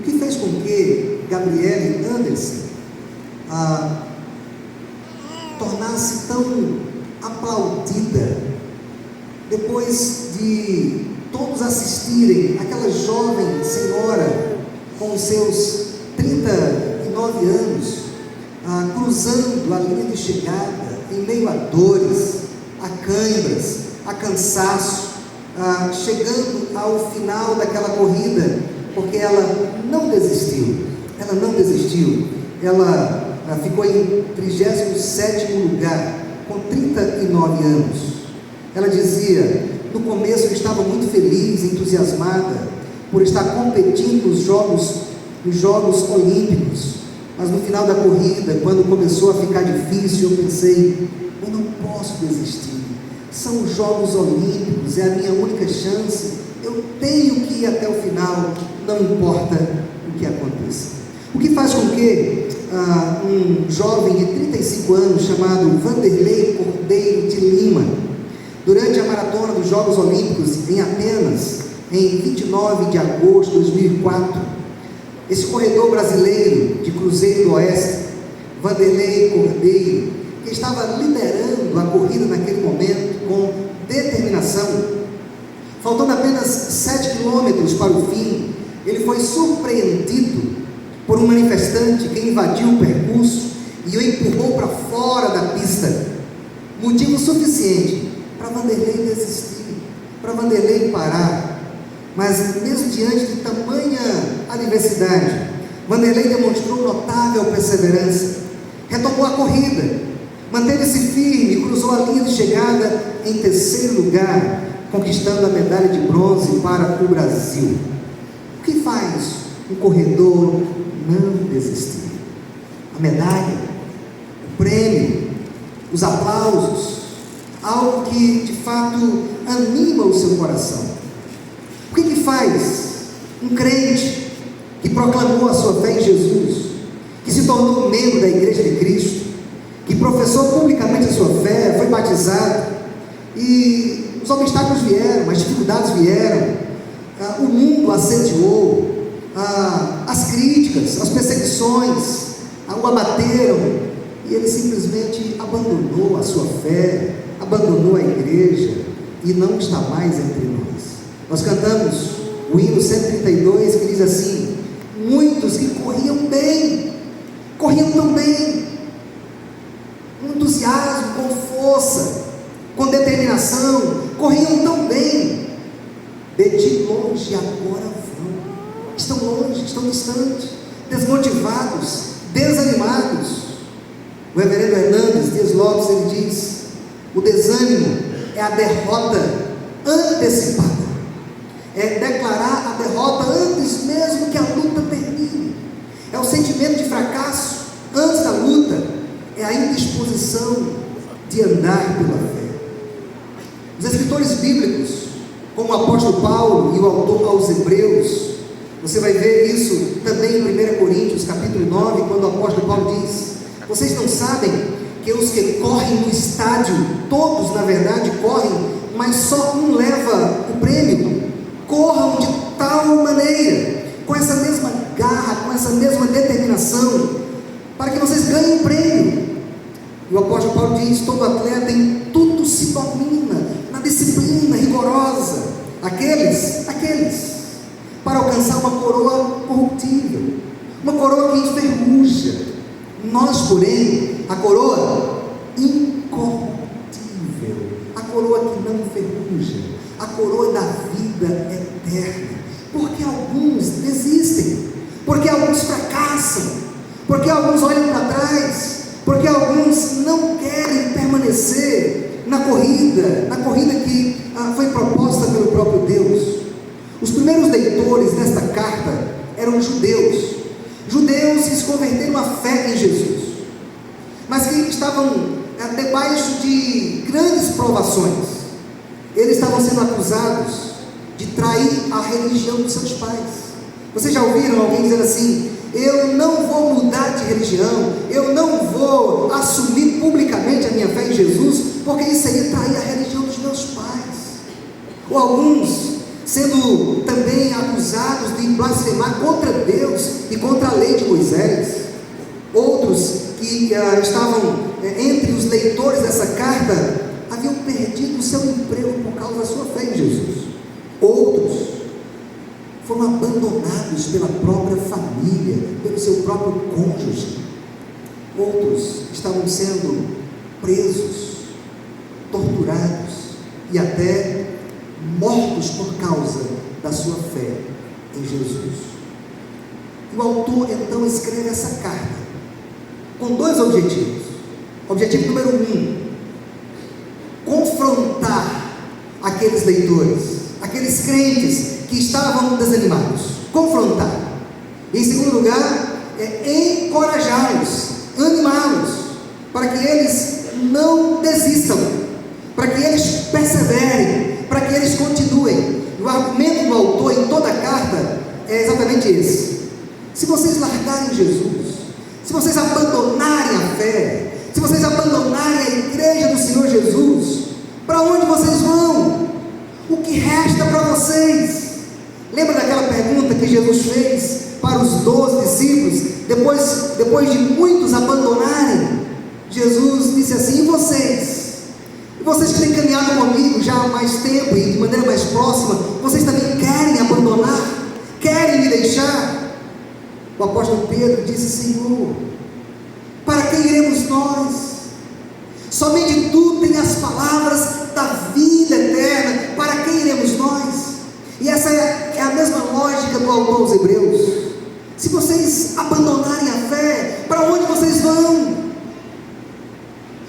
O que fez com que Gabriele Anderson tornasse tão aplaudida, depois de todos assistirem aquela jovem senhora com os seus 39 anos, cruzando a linha de chegada, em meio a dores, a câimbras, a cansaço, chegando ao final daquela corrida, porque ela não desistiu, ela ficou em 37º lugar, com 39 anos. Ela dizia: no começo eu estava muito feliz, entusiasmada, por estar competindo nos Jogos Olímpicos, mas no final da corrida, quando começou a ficar difícil, eu pensei: eu não posso desistir, são os Jogos Olímpicos, é a minha única chance, eu tenho que ir até o final, não importa o que aconteça. O que faz com que um jovem de 35 anos, chamado Vanderlei Cordeiro de Lima, durante a maratona dos Jogos Olímpicos em Atenas, em 29 de agosto de 2004, esse corredor brasileiro de Cruzeiro do Oeste, Vanderlei Cordeiro, que estava liderando a corrida naquele momento com determinação, faltando apenas 7 quilômetros para o fim, ele foi surpreendido por um manifestante que invadiu o percurso e o empurrou para fora da pista, motivo suficiente para Vanderlei desistir, para Vanderlei parar. Mas mesmo diante de tamanha adversidade, Vanderlei demonstrou notável perseverança, retomou a corrida, manteve-se firme, cruzou a linha de chegada em 3º lugar, conquistando a medalha de bronze para o Brasil. O que faz um corredor não desistir? A medalha, o prêmio, os aplausos, algo que de fato anima o seu coração. O que faz um crente que proclamou a sua fé em Jesus, que se tornou membro da Igreja de Cristo, que professou publicamente a sua fé, foi batizado, e os obstáculos vieram, as dificuldades vieram, o mundo assediou, as críticas, as perseguições o abateram, e ele simplesmente abandonou a sua fé, abandonou a igreja e não está mais entre nós. Nós cantamos o hino 132, que diz assim: muitos que corriam tão bem, com entusiasmo, com força, com determinação, corriam tão bem, de ti longe agora vão, estão longe, estão distantes, desmotivados, desanimados. O reverendo Hernandes Dias Lopes, ele diz: o desânimo é a derrota antecipada, é declarar a derrota antes mesmo que a luta termine, é o sentimento de fracasso antes da luta, é a indisposição de andar pela fé. Os escritores bíblicos, como o apóstolo Paulo e o autor aos Hebreus, você vai ver isso também em 1 Coríntios capítulo 9, quando o apóstolo Paulo diz: vocês não sabem que os que correm no estádio, todos na verdade correm, mas só um leva o prêmio? Corram de tal maneira, com essa mesma garra, com essa mesma determinação, para que vocês ganhem o prêmio. E o apóstolo Paulo diz: todo atleta em tudo se domina, na disciplina rigorosa, aqueles para alcançar uma coroa corruptível, uma coroa que enferruja. Nós, porém, a coroa incorruptível, a coroa que não enferruja, a coroa da vida eterna. Porque alguns desistem, porque alguns fracassam, porque alguns olham para trás, porque alguns não querem permanecer na corrida que foi proposta pelo próprio Deus. Os primeiros leitores desta carta eram judeus que se converteram à fé em Jesus, mas que estavam debaixo de grandes provações. Eles estavam sendo acusados de trair a religião dos seus pais. Vocês já ouviram alguém dizer assim: eu não vou mudar de religião, eu não vou assumir publicamente a minha fé em Jesus, porque isso seria trair a religião dos meus pais? Ou alguns sendo também acusados de blasfemar contra Deus, que estavam entre os leitores dessa carta haviam perdido o seu emprego por causa da sua fé em Jesus. Outros foram abandonados pela própria família, pelo seu próprio cônjuge. Outros estavam sendo presos, torturados e até mortos por causa da sua fé em Jesus. E o autor então escreve essa carta com dois objetivos. Objetivo número 1: confrontar aqueles leitores, aqueles crentes que estavam desanimados. Confrontar. E em segundo lugar, encorajá-los, animá-los, para que eles não desistam, para que eles perseverem, para que eles continuem. E o argumento do autor em toda a carta é exatamente esse: se vocês largarem Jesus, se vocês abandonarem a fé, se vocês abandonarem a igreja do Senhor Jesus, para onde vocês vão? O que resta para vocês? Lembra daquela pergunta que Jesus fez para os 12 discípulos, depois de muitos abandonarem? Jesus disse assim: e vocês? E vocês que têm caminhado comigo já há mais tempo e de maneira mais próxima, vocês também querem abandonar? Querem me deixar? O apóstolo Pedro disse: Senhor, para quem iremos nós? Somente Tu tens as palavras da vida eterna. Para quem iremos nós? E essa é a mesma lógica do autor aos Hebreus. Se vocês abandonarem a fé, para onde vocês vão?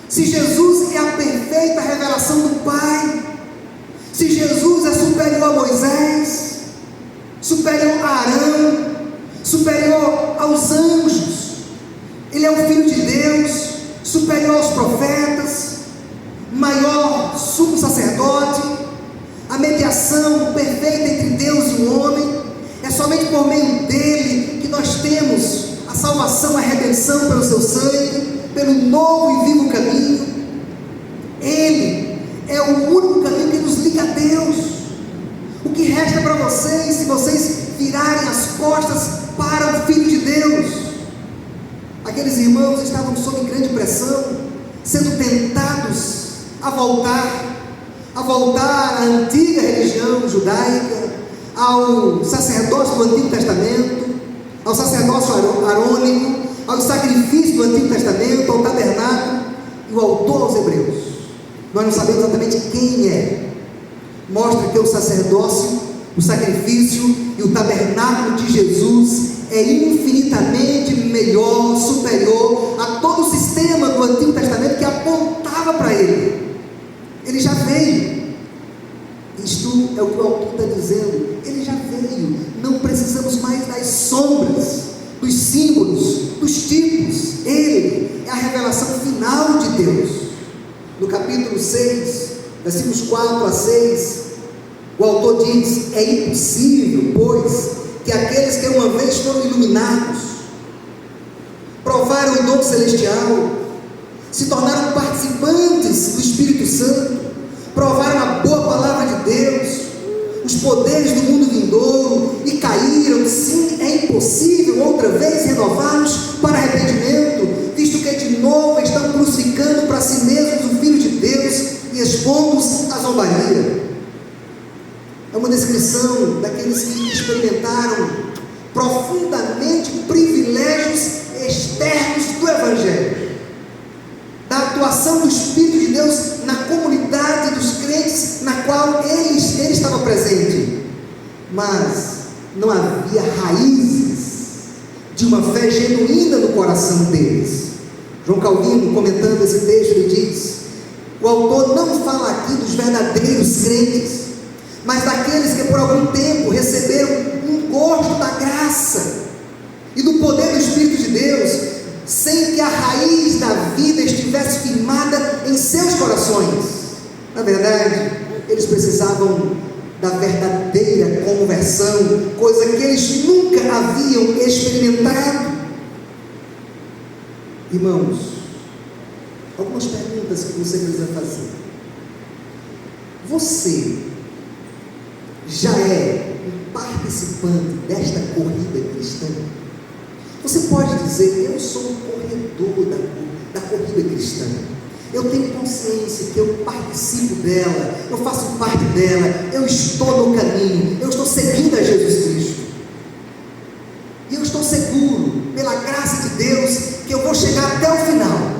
Se Jesus é a perfeita revelação do Pai, se Jesus é superior a Moisés, superior a Arão, superior aos anjos, Ele é o Filho de Deus, superior aos profetas, maior sumo sacerdote, a mediação perfeita entre Deus e o homem. É somente por meio dele que nós temos a salvação, a redenção pelo seu sangue, pelo novo e vivo caminho. Ele é o único caminho que nos liga a Deus. O que resta para vocês, se vocês virarem as costas para o Filho de Deus? Aqueles irmãos estavam sob grande pressão, sendo tentados a voltar à antiga religião judaica, ao sacerdócio do Antigo Testamento, ao sacerdócio arônico, aos sacrifícios do Antigo Testamento, ao tabernáculo. E o autor aos Hebreus, nós não sabemos exatamente quem é, mostra que o sacerdócio, o sacrifício e o tabernáculo de Jesus é infinitamente melhor, superior a todo o sistema do Antigo Testamento que apontava para ele. Ele já veio. Isto é o que o autor está dizendo. Ele já veio. Não precisamos mais das sombras, dos símbolos, dos tipos. Ele é a revelação final de Deus. No capítulo 6, versículos 4 a 6, o autor diz: é impossível, pois, que aqueles que uma vez foram iluminados, provaram o dom celestial, se tornaram participantes do Espírito Santo, provaram a boa palavra de Deus, os poderes do mundo vindouro, e caíram. Sim, é impossível outra vez renová-los para arrependimento, visto que de novo estão crucificando para si mesmos o Filho de Deus e expondo-os à zombaria. É uma descrição daqueles que experimentaram profundamente privilégios externos do Evangelho, da atuação do Espírito de Deus na comunidade dos crentes na qual ele estava presente, mas não havia raízes de uma fé genuína no coração deles. João Calvino, comentando esse texto, ele diz: o autor não fala aqui dos verdadeiros crentes, mas daqueles que por algum tempo receberam um gosto da graça e do poder do Espírito de Deus, sem que a raiz da vida estivesse firmada em seus corações. Na verdade, eles precisavam da verdadeira conversão, coisa que eles nunca haviam experimentado. Irmãos, algumas perguntas que você precisa fazer. Você já é um participante desta corrida cristã? Você pode dizer: eu sou um corredor da corrida cristã. Eu tenho consciência que eu participo dela, eu faço parte dela, eu estou no caminho, eu estou seguindo a Jesus Cristo. E eu estou seguro, pela graça de Deus, que eu vou chegar até o final.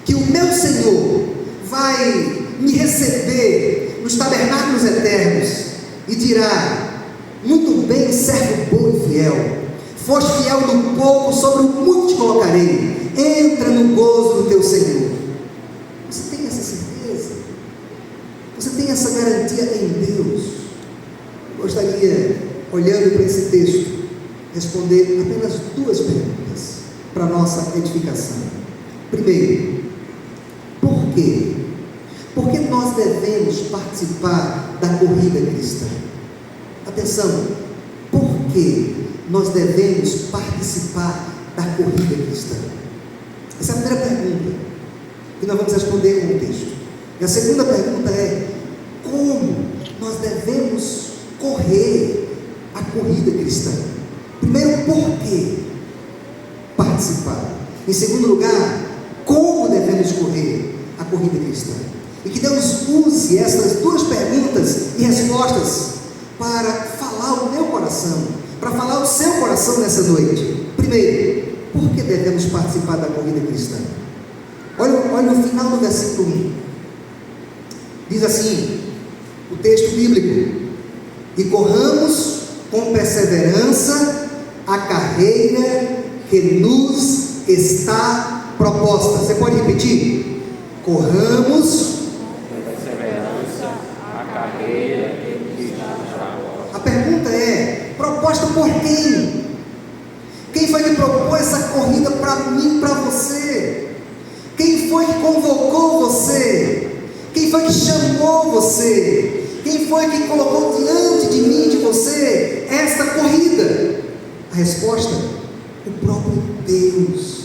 Que o meu Senhor vai me receber nos tabernáculos eternos e dirá: muito bem, servo bom e fiel, foste fiel no pouco, sobre o muito te colocarei, entra no gozo do teu Senhor. Você tem essa certeza? Você tem essa garantia em Deus? Eu gostaria, olhando para esse texto, responder apenas 2 perguntas para a nossa edificação. Primeiro, por quê? Por que nós devemos participar da corrida cristã? Atenção, por que nós devemos participar da corrida cristã? Essa é a primeira pergunta que nós vamos responder com o texto. E a segunda pergunta é: como nós devemos correr a corrida cristã? Primeiro, por que participar? Em segundo lugar, como devemos correr a corrida cristã? E que Deus use essas 2 perguntas e respostas para falar o meu coração, para falar o seu coração nessa noite. Primeiro, por que devemos participar da corrida cristã? Olha no final do versículo 1. Diz assim o texto bíblico: e corramos com perseverança a carreira que nos está proposta. Você pode repetir? Corramos com perseverança a carreira que nos está proposta. A pergunta é: proposta por quem? Quem foi que propôs essa corrida para mim e para você? Quem foi que convocou você? Quem foi que chamou você? Quem foi que colocou diante de mim e de você esta corrida? A resposta: o próprio Deus.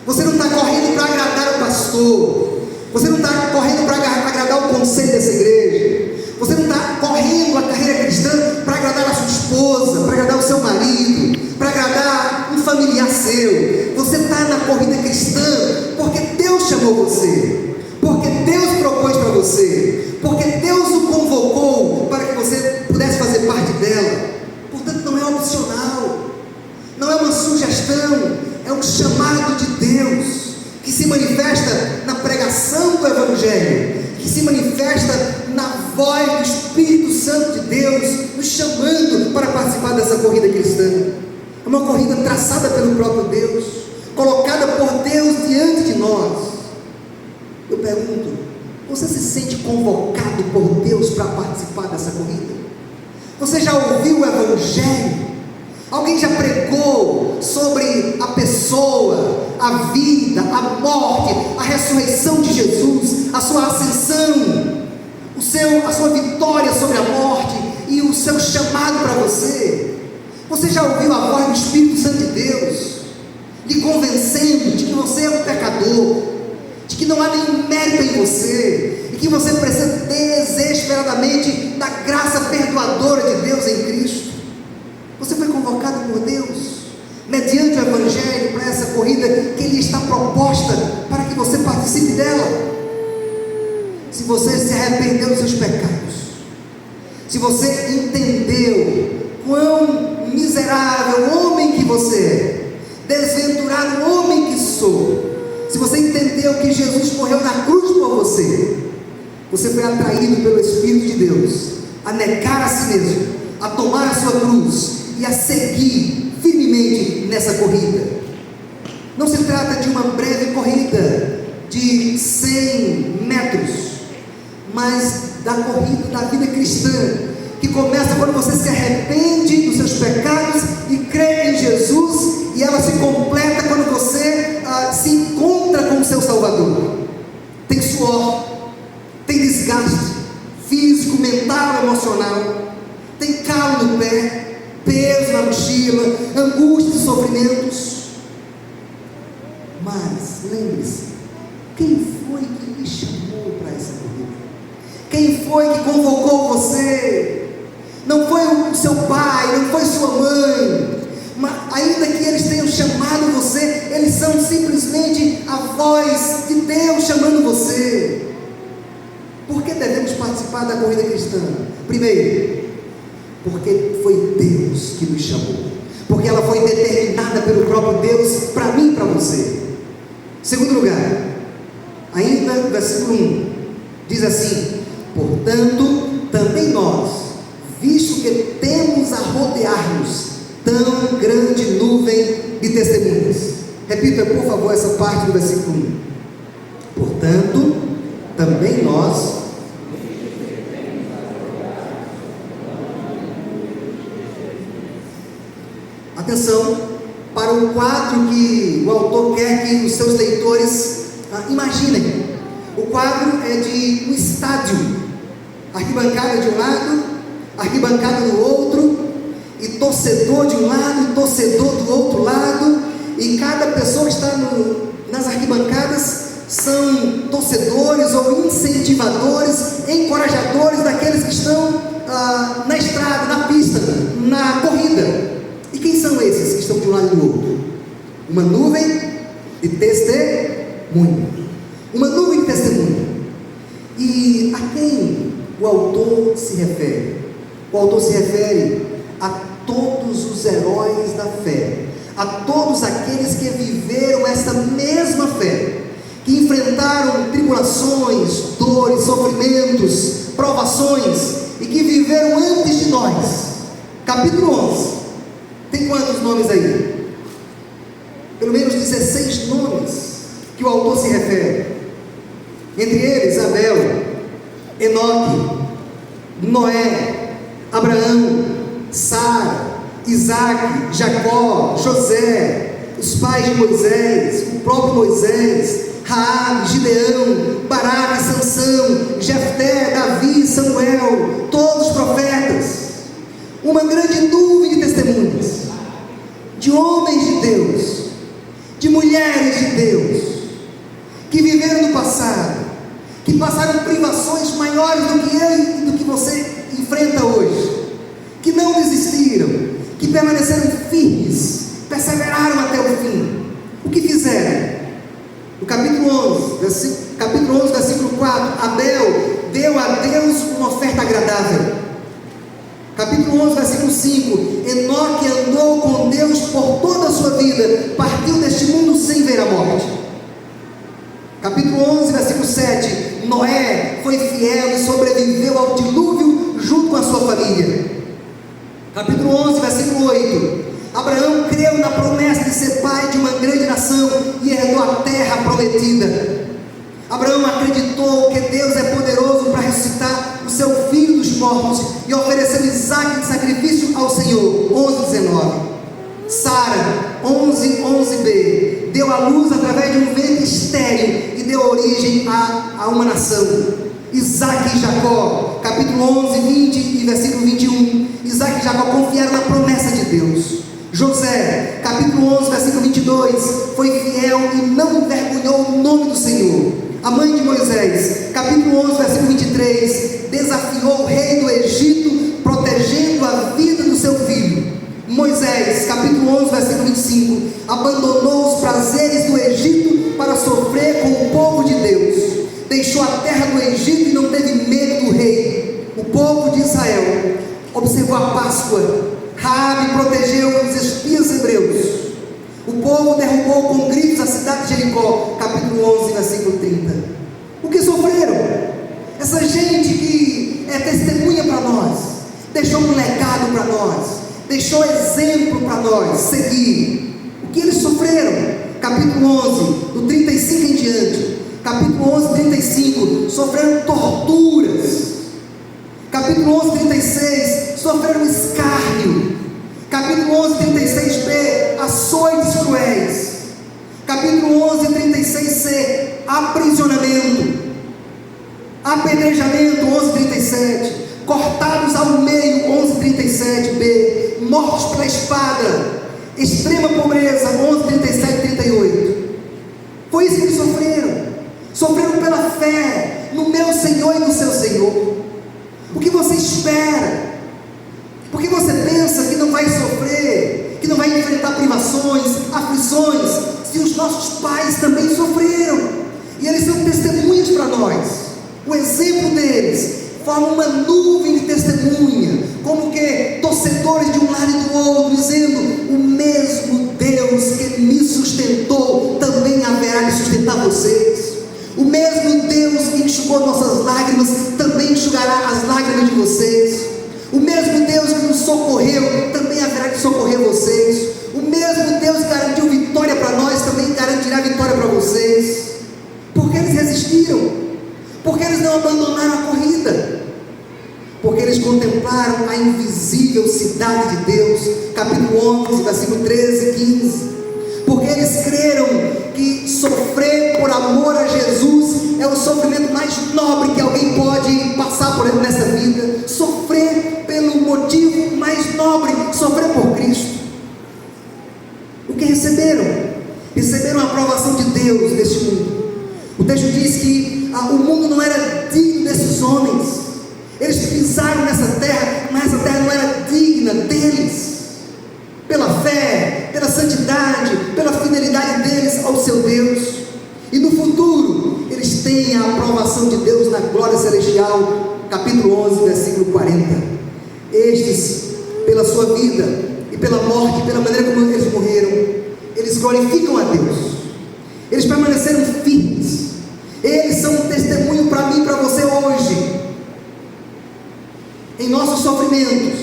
Você não está correndo para agradar o pastor, você não está correndo para agradar o conselho dessa igreja, você não está correndo a carreira cristã para agradar a sua esposa, para agradar o seu marido, para agradar um familiar seu. Você está na corrida cristã porque Deus chamou você, porque Deus propôs para você, porque Deus o convocou para que você pudesse fazer parte dela. Portanto, não é opcional, não é uma sugestão, é um chamado de Deus, que se manifesta na pregação do Evangelho, que se manifesta na voz do Espírito Santo de Deus, nos chamando para participar dessa corrida cristã. É uma corrida traçada pelo próprio Deus, colocada por Deus diante de nós. Eu pergunto: você se sente convocado por Deus para participar dessa corrida? Você já ouviu o Evangelho? Alguém já pregou sobre a pessoa, a vida, a morte, a ressurreição de Jesus, a sua ascensão, a sua vitória sobre a morte e o seu chamado para você? Você já ouviu a voz do Espírito Santo de Deus lhe convencendo de que você é um pecador, de que não há nenhum mérito em você e que você precisa desesperadamente da graça perdoadora de Deus em Cristo? Você foi convocado por Deus mediante o Evangelho para essa corrida que lhe está proposta para que você participe dela. Se você se arrependeu dos seus pecados, se você entendeu quão miserável homem que você é, desventurado homem que sou, se você entendeu que Jesus morreu na cruz por você, você foi atraído pelo Espírito de Deus a negar a si mesmo, a tomar a sua cruz e a seguir firmemente nessa corrida. Não se trata de uma breve corrida de 100 metros, mas da corrida da vida cristã, que começa quando você se arrepende dos seus pecados e crê em Jesus, e ela se completa quando você se encontra com o seu Salvador. Tem suor, tem desgaste físico, mental, emocional, tem calo no pé, peso na mochila, angústias e sofrimentos. Mas lembre-se, quem foi que lhe chamou para essa corrida? Quem foi que convocou você? Não foi o seu pai, não foi sua mãe, mas ainda a voz de Deus chamando você. Por que devemos participar da corrida cristã? Primeiro, porque foi Deus que nos chamou, porque ela foi determinada pelo próprio Deus para mim e para você. Segundo lugar, ainda versículo 1, diz assim: portanto, também nós, visto que temos a rodear-nos tão grande nuvem de testemunhas. Repita, por favor, essa parte do versículo 1. Portanto, também nós, atenção para o quadro que o autor quer que os seus leitores imaginem. O quadro é de um estádio, arquibancada de um lado, arquibancada do outro, e torcedor de um lado e torcedor do outro lado, e cada pessoa que está nas arquibancadas são torcedores ou incentivadores, encorajadores daqueles que estão na estrada, na pista, na corrida. E quem são esses que estão de um lado e do outro? Uma nuvem de testemunho. Uma nuvem de testemunho. E a quem o autor se refere? O autor se refere a todos os heróis da fé, a todos aqueles que viveram essa mesma fé, que enfrentaram tribulações, dores, sofrimentos, provações, e que viveram antes de nós. Capítulo 11, tem quantos nomes aí? Pelo menos 16 nomes que o autor se refere. Entre eles, Abel, Enoque, Noé, Abraão, Sara, Isaac, Jacó, José, os pais de Moisés, o próprio Moisés, Raabe, Gideão, Baraque, Sansão, Jefté, Davi, Samuel, todos os profetas. Uma grande nuvem de testemunhas, de homens de Deus, de mulheres de Deus, que viveram no passado, que passaram privações maiores do que eu e do que você enfrenta hoje, que não desistiram, que permaneceram firmes, perseveraram até o fim. O que fizeram? No capítulo 11, versículo 4, Abel deu a Deus uma oferta agradável. Capítulo 11, versículo 5, Enoque andou com Deus por toda a sua vida, partiu deste mundo sem ver a morte. Capítulo 11, versículo 7, Noé foi fiel e sobreviveu ao dilúvio junto com a sua família. Capítulo 11, versículo 8, Abraão creu na promessa de ser pai de uma grande nação e herdou a terra prometida. Abraão acreditou que Deus é poderoso para ressuscitar o seu filho dos mortos e ofereceu Isaac de sacrifício ao Senhor. 11:19. Sara, 11:11b, deu à luz através de um ventre estéril e deu origem a uma nação. Isaac e Jacó, capítulo 11, 20 e versículo 21. Isaac e Jacó confiaram na promessa de Deus. José, capítulo 11, versículo 22, foi fiel e não envergonhou o nome do Senhor. A mãe de Moisés, capítulo 11, versículo 23, desafiou o rei do Egito, protegendo a vida do seu filho. Moisés, capítulo 11, versículo 25, abandonou os prazeres do Egito para sofrer com o povo de Deus. Deixou a terra do Egito e não teve medo do rei. O povo de Israel observou a Páscoa. Raabe protegeu os espias hebreus. O povo derrubou com gritos a cidade de Jericó. Capítulo 11, versículo 30. O que sofreram? Essa gente que é testemunha para nós, deixou um legado para nós, deixou exemplo para nós seguir. O que eles sofreram? Capítulo 11, do 35 em diante. Capítulo 11, 35, sofreram torturas. Capítulo 11, 36, sofreram escárnio. Capítulo 11, 36b, açoites cruéis. Capítulo 11, 36c, aprisionamento. Apedrejamento, 11, 37. Cortados ao meio, 11, 37b. Mortos pela espada. Extrema pobreza, 11, 37 e 38. Foi isso que eles sofreram. Sofreram pela fé no meu Senhor e no seu Senhor. O que você espera? Porque você pensa que não vai sofrer, que não vai enfrentar privações, aflições, se os nossos pais também sofreram, e eles são testemunhas para nós. O exemplo deles forma uma nuvem de testemunha, como que torcedores de um lado e do outro, dizendo: o mesmo Deus que me sustentou também haverá de sustentar vocês. O mesmo Deus que enxugou nossas lágrimas também enxugará as lágrimas de vocês. O mesmo Deus que nos socorreu também haverá de socorrer vocês. O mesmo Deus que garantiu vitória para nós também garantirá vitória para vocês. Porque eles resistiram, porque eles não abandonaram a corrida, porque eles contemplaram a invisível cidade de Deus. Capítulo 11, versículo 13 e 15. Porque eles creram que sofrer por amor a Jesus é o sofrimento mais nobre que alguém pode passar por nessa vida. Sofrer pelo motivo mais nobre, sofrer por Cristo. O que receberam? Receberam a aprovação de Deus neste mundo. O texto diz que o mundo não era digno desses homens. Eles pisaram nessa terra, mas essa terra não era digna deles. Pela fé, pela santidade, pela fidelidade deles ao seu Deus. E no futuro, eles têm a aprovação de Deus na glória celestial. Capítulo 11, versículo 40. Estes, pela sua vida e pela morte, pela maneira como eles morreram, eles glorificam a Deus. Eles permaneceram firmes. Eles são um testemunho para mim e para você hoje. Em nossos sofrimentos,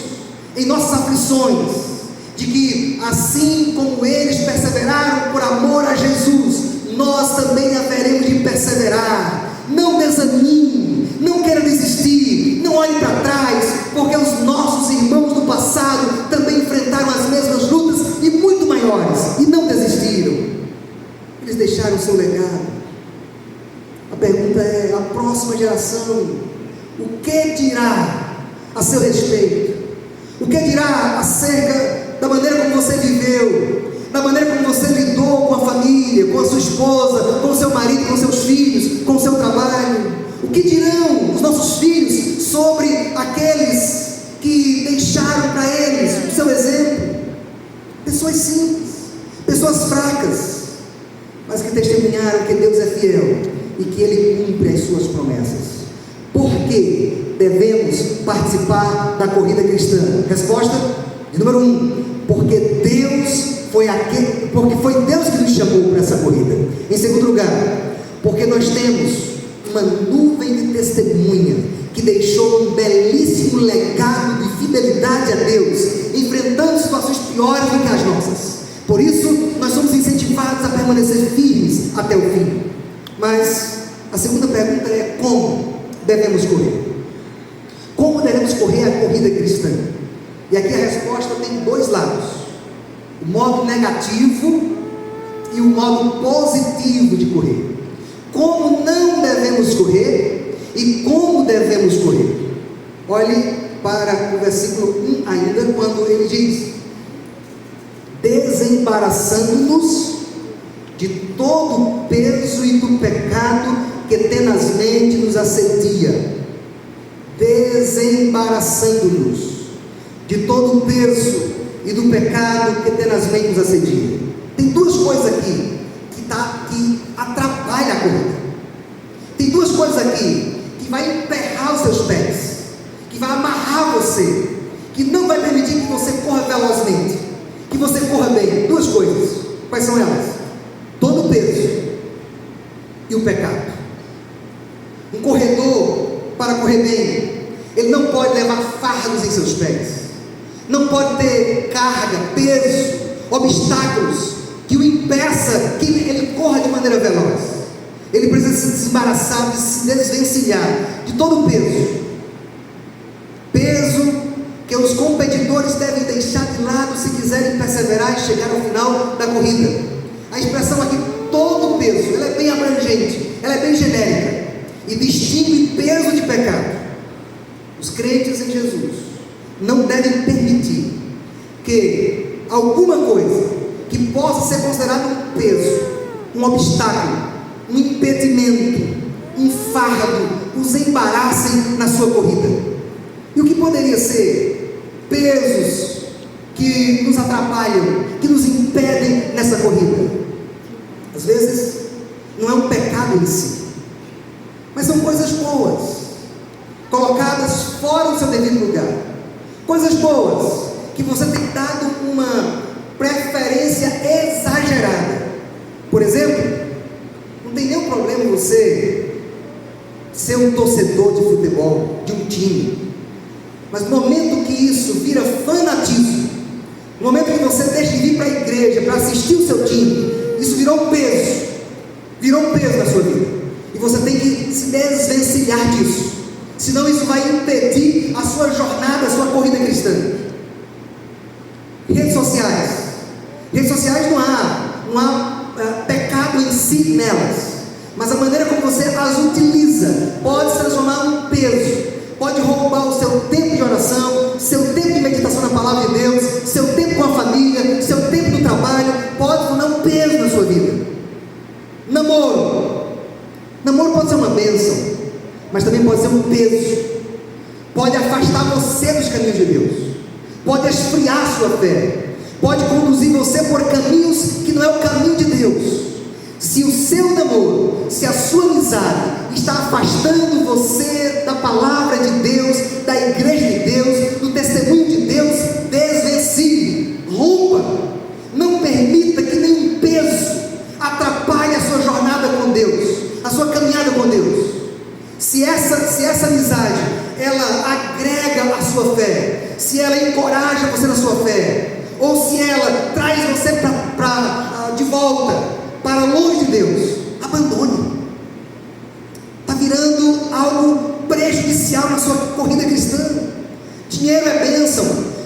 em nossas aflições, de que assim como eles perseveraram por amor a Jesus, nós também haveremos de perseverar. Não desanime, não queira desistir, não olhe para trás, porque os nossos irmãos do passado também enfrentaram as mesmas lutas e muito maiores, e não desistiram. Eles deixaram o seu legado. A pergunta é: a próxima geração, o que dirá a seu respeito? O que dirá acerca da maneira como você viveu, da maneira como você lidou com a família, com a sua esposa, com o seu marido, com seus filhos, com o seu trabalho? O que dirão os nossos filhos sobre aqueles que deixaram para eles o seu exemplo? Pessoas simples, pessoas fracas, mas que testemunharam que Deus é fiel e que Ele cumpre as suas promessas. Por que devemos participar da corrida cristã? Resposta de número 1: porque foi Deus que nos chamou para essa corrida. Em segundo lugar, porque nós temos uma nuvem de testemunha que deixou um belíssimo legado de fidelidade a Deus, enfrentando situações piores do que as nossas. Por isso, nós somos incentivados a permanecer firmes até o fim. Mas a segunda pergunta é: como devemos correr? Como devemos correr a corrida cristã? E aqui a resposta tem dois lados: o modo negativo e o modo positivo de correr. Como não devemos correr e como devemos correr. Olhe para o versículo 1 ainda, quando ele diz: desembaraçando-nos de todo o peso e do pecado que tenazmente nos assedia. Desembaraçando-nos de todo o peso e do pecado que tenazmente nos assedia. Tem duas coisas aqui que atrapalham a corrida. Tem duas coisas aqui que vai emperrar os seus pés, que vai amarrar você, que não vai permitir que você corra velozmente, que você corra bem. Duas coisas. Quais são elas? Todo o peso e o pecado. Um corredor, para correr bem, ele não pode levar fardos em seus pés, não pode ter carga, peso, obstáculos que o impeça que ele corra de maneira veloz. Ele precisa se desembaraçar, se desvencilhar de todo o peso que os competidores devem deixar de lado se quiserem perseverar e chegar ao final da corrida. A expressão aqui, todo o peso, ela é bem abrangente, ela é bem genérica e distingue peso de pecado. Os crentes em Jesus não devem permitir que alguma coisa que possa ser considerada um peso, um obstáculo, um impedimento, um fardo, os embaraçem na sua corrida. E o que poderia ser pesos que nos atrapalham, que nos impedem nessa corrida? Às vezes, não é um pecado em si, mas são coisas boas, colocadas fora do seu devido lugar. Coisas boas, que você tem dado uma preferência exagerada. Por exemplo, não tem nenhum problema você ser um torcedor de futebol, de um time, mas no momento que isso vira fanatismo, no momento que você deixa de vir para a igreja para assistir o seu time, isso virou um peso na sua vida, e você tem que se desvencilhar disso, senão isso vai impedir a sua jornada, a sua corrida cristã. Redes sociais não há pecado em si nelas, mas a maneira como você as utiliza pode se transformar num peso, pode roubar o seu tempo de oração, seu tempo de meditação na palavra de Deus, seu tempo com a família, seu tempo no trabalho, pode tornar um peso na sua vida. Namoro pode ser uma bênção, mas também pode ser um peso, pode afastar você dos caminhos de Deus, pode esfriar a sua fé, pode conduzir você por caminhos que não é o caminho de Deus. Se o seu namoro, se a sua amizade está afastando você da palavra de Deus, da igreja de Deus, do testemunho de Deus, desvencilhe, rompa. Não permita que nenhum peso atrapalhe a sua jornada com Deus, a sua caminhada com Deus. Se essa amizade, ela agrega a sua fé, se ela encoraja você na sua fé, ou se ela traz você de volta para longe de Deus, abandone. Está virando algo prejudicial na sua corrida cristã. Dinheiro é bênção,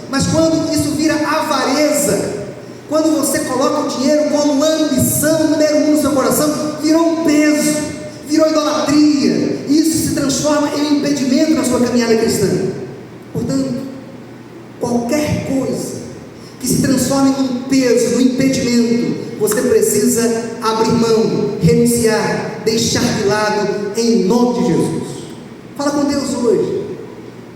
mas quando isso vira avareza, quando você coloca o dinheiro como ambição número 1 no seu coração, virou um peso, virou idolatria, e isso se transforma em um impedimento na sua caminhada cristã. Portanto, qualquer coisa que se transforme num peso, num impedimento, você precisa abrir mão, renunciar, deixar de lado, em nome de Jesus. Fala com Deus hoje,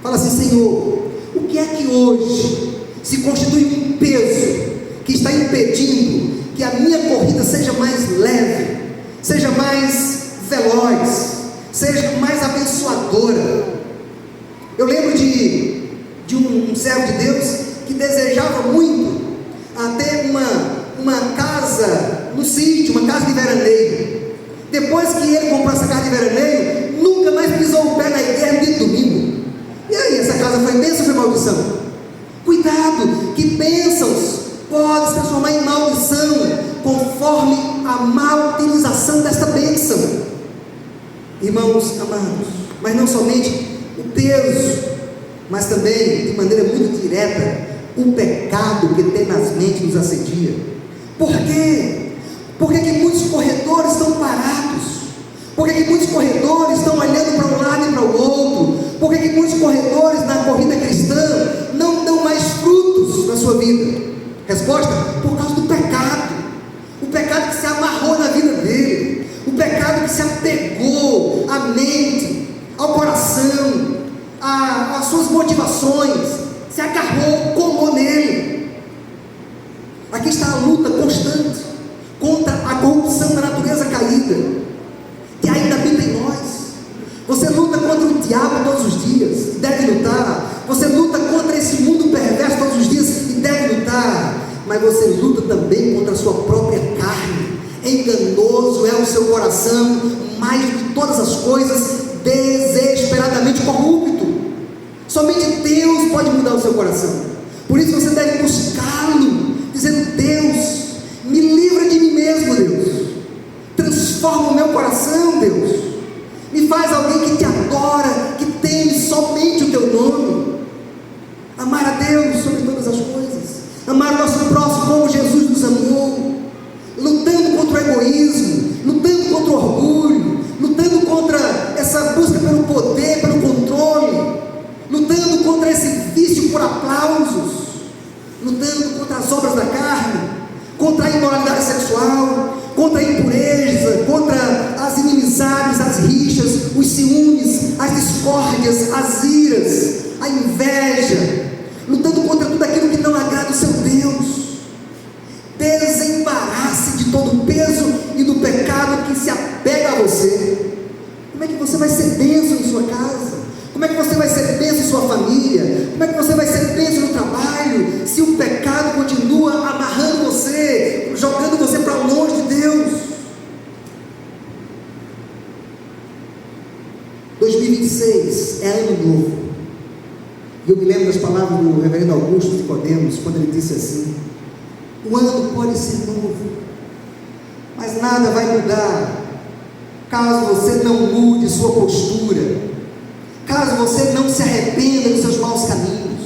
fala assim: Senhor, o que é que hoje se constitui um peso que está impedindo que a minha corrida seja mais leve, seja mais veloz, seja mais abençoadora? Eu lembro de um servo de Deus que desejava muito ter uma casa no sítio, uma casa de veraneio. Depois que ele comprou essa casa de veraneio, nunca mais pisou o pé na igreja de domingo. E aí, essa casa foi bênção ou foi maldição? Cuidado, que bênçãos podem se transformar em maldição, conforme a má utilização desta bênção. Irmãos amados, mas não somente o peso, mas também, de maneira muito direta, o pecado que tenazmente nos assedia. Por quê? Por que muitos corredores estão parados? Por que muitos corredores estão olhando para um lado e para o outro? Por que muitos corredores na corrida cristã não dão mais frutos na sua vida? Resposta: por causa do pecado. O pecado que se amarrou na vida dele, o pecado que se apegou à mente, ao coração, às suas motivações, se agarrou, colou nele. Aqui está a luta constante contra a corrupção da natureza caída, que ainda habita em nós. Você luta contra o diabo todos os dias, deve lutar. Você luta contra esse mundo perverso todos os dias e deve lutar. Mas você luta também contra a sua própria carne. Enganoso é o seu coração, mais de todas as coisas, desesperadamente corrupto. Somente Deus pode mudar o seu coração. Por isso você deve buscá-lo, dizendo: Deus, me livra de mim mesmo, Deus. Transforma o meu coração, Deus. Me faz alguém que te adora, que teme somente o teu nome. Amar a Deus sobre todas as coisas, amar o nosso próximo como Jesus nos amou, lutando contra o egoísmo, lutando contra o orgulho, lutando contra essa busca pelo poder, pelo controle, lutando contra esse vício por aplausos, lutando contra as obras da carne, contra a imoralidade sexual, contra a impureza, contra as inimizades, as rixas, os ciúmes, as discórdias, as iras, a inveja, lutando contra tudo aquilo que não agrada o seu Deus. Desembarace de todo o peso e que se apega a você. Como é que você vai ser bênção em sua casa? Como é que você vai ser bênção em sua família? Como é que você vai ser bênção no trabalho, se o pecado continua amarrando você, jogando você para longe de Deus? 2026 é ano novo. E eu me lembro das palavras do reverendo Augusto Nicodemos, quando ele disse assim: o ano pode ser novo, mas nada vai mudar caso você não mude sua postura, caso você não se arrependa dos seus maus caminhos.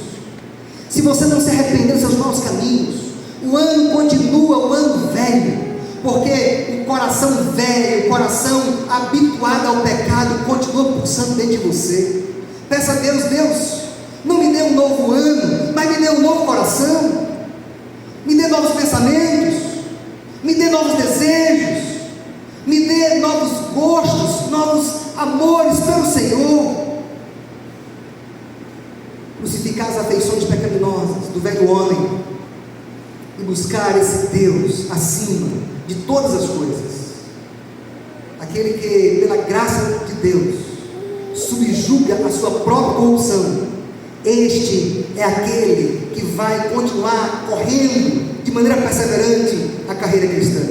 Se você não se arrepender dos seus maus caminhos, o ano continua o ano velho, porque o coração velho, o coração habituado ao pecado, continua pulsando dentro de você. Peça a Deus: Deus, não me dê um novo ano, mas me dê um novo coração, me dê novos pensamentos, me dê novos desejos, me dê novos gostos, novos amores pelo Senhor. Crucificar as afeições pecaminosas do velho homem e buscar esse Deus acima de todas as coisas, aquele que pela graça de Deus subjuga a sua própria corrupção. Este é aquele que vai continuar correndo de maneira perseverante a carreira cristã.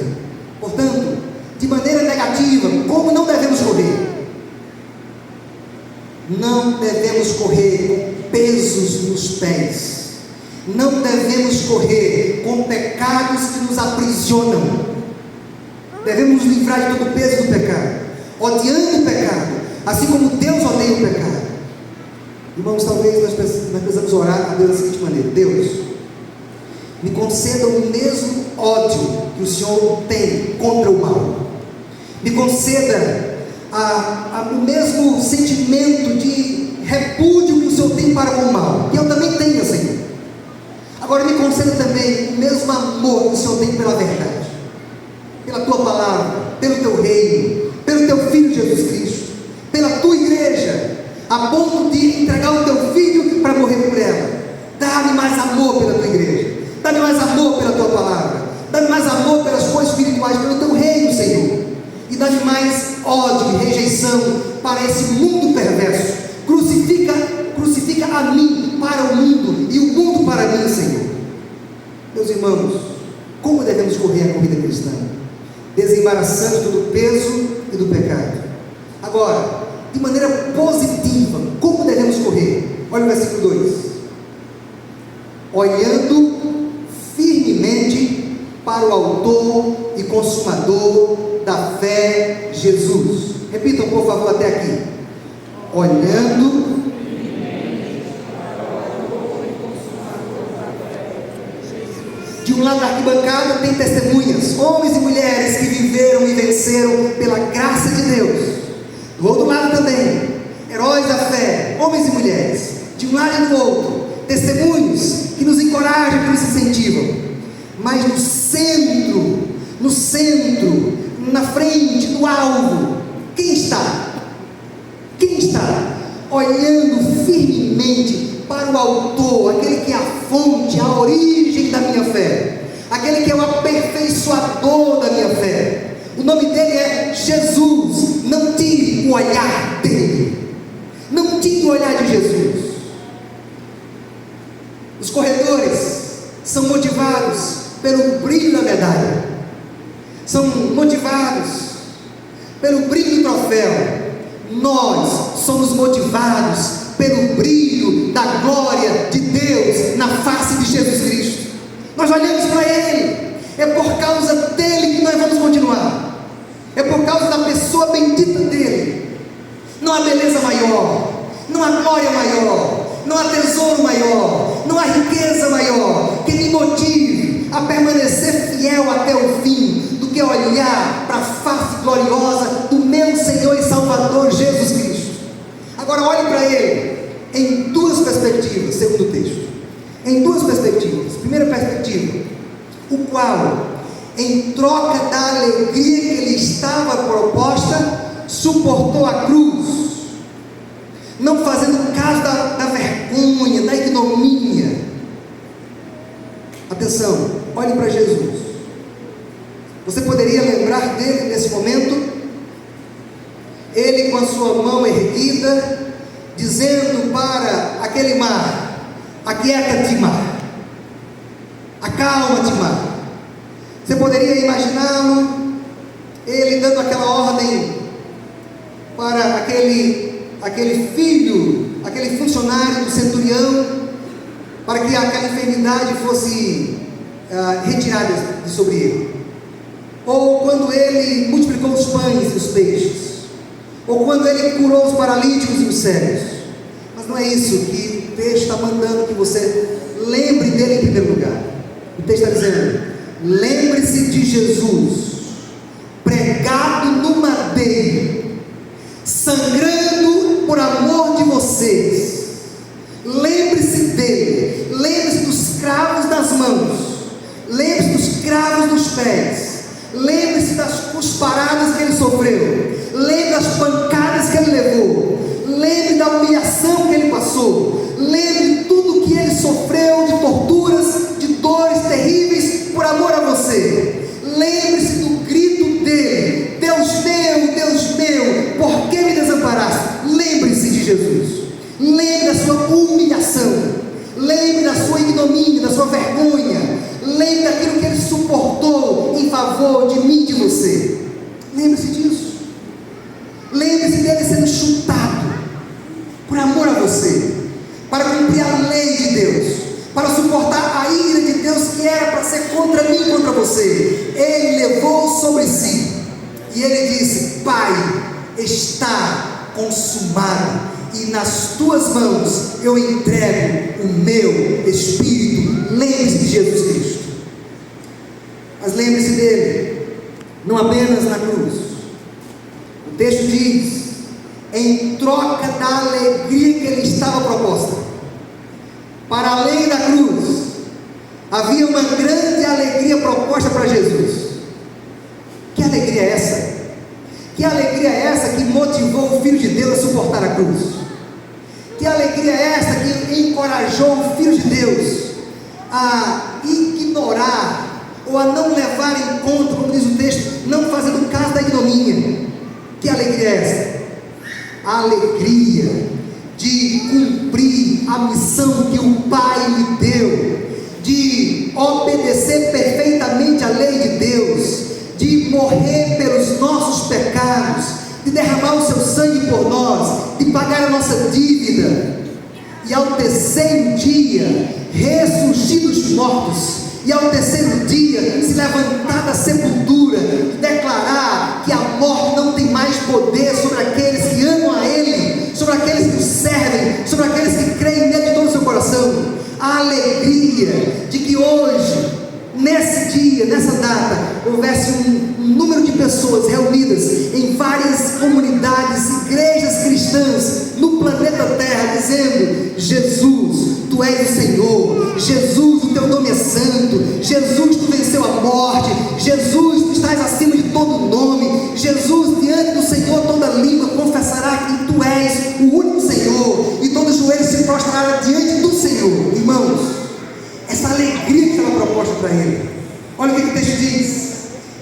Portanto, de maneira negativa, como não devemos correr? Não devemos correr com pesos nos pés, não devemos correr com pecados que nos aprisionam. Devemos nos livrar de todo o peso do pecado, odiando o pecado, assim como Deus odeia o pecado. Irmãos, talvez nós precisamos orar a Deus da seguinte maneira: Deus, me conceda o mesmo ódio que o Senhor tem contra o mal, me conceda o mesmo sentimento de repúdio que o Senhor tem para o mal, que eu também tenho, Senhor. Agora me conceda também o mesmo amor que o Senhor tem pela verdade, pela tua palavra, pelo teu reino, pelo teu Filho Jesus Cristo, pela tua igreja, a ponto de entregar o teu Filho para morrer por ela. Dá-me mais amor pela tua igreja, dá-me mais amor pela tua palavra, dá-me mais amor pelas coisas espirituais, pelo teu reino, Senhor, e dá-me mais ódio e rejeição para esse mundo perverso. Crucifica a mim para o mundo e o mundo para mim, Senhor. Meus irmãos, como devemos correr a corrida cristã? Desembaraçando do peso e do pecado. Agora, de maneira positiva, como devemos correr? Olha o versículo 2: olhando firmemente para o autor e consumador da fé, Jesus. Repitam, por favor, até aqui. Olhando de um lado da arquibancada tem testemunhas, homens e mulheres que viveram e venceram pela graça de Deus. Do outro lado também, heróis da fé, homens e mulheres, de um lado e do outro, testemunhos que nos encorajam, que nos incentivam. Mas no centro, na frente, no alvo, quem está? Quem está? Olhando firmemente para o autor, aquele que é a fonte, a origem da minha fé, aquele que é o aperfeiçoador da minha fé. O nome dele é Jesus. Não tire o olhar dele, não tire o olhar de Jesus. Os corredores são motivados pelo brilho da medalha, são motivados pelo brilho do troféu. Nós somos motivados pelo brilho da glória de Deus na face de Jesus Cristo. Nós olhamos para Ele, é por causa dele que nós vamos continuar, é por causa da pessoa bendita dele. Não há beleza maior, não há glória maior, não há tesouro maior, não há riqueza maior que me motive a permanecer fiel até o fim do que olhar para a face gloriosa do meu Senhor e Salvador Jesus Cristo. Agora olhe para Ele em duas perspectivas, segundo o texto, em duas perspectivas. Primeira perspectiva: o qual, em troca da alegria que lhe estava proposta, suportou a cruz, não fazendo caso da vergonha, da ignomínia. Atenção, olhe para Jesus. Você poderia lembrar dele nesse momento ele com a sua mão erguida, dizendo para aquele mar: aquieta-te, mar, acalma-te, mar. Você poderia imaginá-lo, ele dando aquela ordem para aquele filho, aquele funcionário do centurião, para que aquela enfermidade fosse retirada de sobre ele. Ou quando ele multiplicou os pães e os peixes, ou quando ele curou os paralíticos e os cegos. Mas não é isso que o texto está mandando que você lembre dele em primeiro lugar. O texto está dizendo: lembre-se de Jesus, pregado no madeiro, sangrando por amor de vocês. Lembre-se dele, lembre-se dos cravos das mãos, lembre-se dos cravos dos pés, lembre-se das cusparadas que ele sofreu, lembre das pancadas que ele levou, lembre da humilhação que ele passou, lembre de tudo que ele sofreu, de torturas, de dores terríveis por amor a você. Lembre-se do grito dele: Deus meu, por que me desamparaste? Lembre-se de Jesus. Lembre da sua humilhação, lembre da sua ignomínia, da sua vergonha, lembre daquilo que ele suportou em favor de mim e de você. Lembre-se disso. Lembre-se dele sendo chutado por amor a você, para cumprir a lei de Deus, para suportar a ira de Deus que era para ser contra mim e contra você. Ele levou sobre si e ele disse: Pai, está consumado, e nas tuas mãos eu entrego o meu espírito. Lembre-se de Jesus Cristo. Mas lembre-se dele não apenas na cruz. O texto diz: em troca da alegria que lhe estava proposta, para além da cruz, havia uma grande alegria proposta para Jesus. Que alegria é essa? Que alegria é essa que motivou o Filho de Deus a suportar a cruz? Que alegria é essa que encorajou o Filho de Deus a ignorar ou a não levar em conta, como diz o texto, não fazendo caso da ignomínia? Que alegria é essa? A alegria de cumprir a missão que o Pai lhe deu, de obedecer perfeitamente a lei de Deus, de morrer pelos nossos pecados, de derramar o seu sangue por nós, de pagar a nossa dívida, e ao terceiro dia ressurgir dos mortos, e ao terceiro dia se levantar da sepultura e declarar que a morte não tem mais poder sobre aqueles que amam a Ele, sobre aqueles que o servem, sobre aqueles que creem nele de todo o seu coração. A alegria de que hoje, nesse dia, nessa data, houvesse um número de pessoas reunidas em várias comunidades, igrejas cristãs no planeta Terra, dizendo: Jesus, Tu és o Senhor, Jesus, o Teu nome é santo, Jesus, Tu venceu a morte, Jesus, Tu estás acima de todo nome, Jesus, diante do Senhor toda língua confessará que Tu és o único Senhor, e todo joelho se prostrará diante do Senhor. Irmãos, essa alegria que estava proposta para ele, olha o que o texto diz: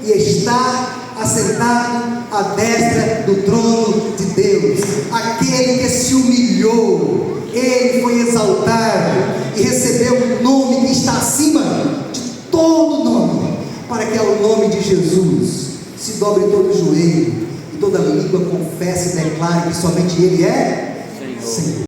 e está assentado à destra do trono de Deus. Aquele que se humilhou, ele foi exaltado e recebeu um nome que está acima de todo nome, para que ao nome de Jesus se dobre todo o joelho e toda língua confesse e declare que somente Ele é Senhor.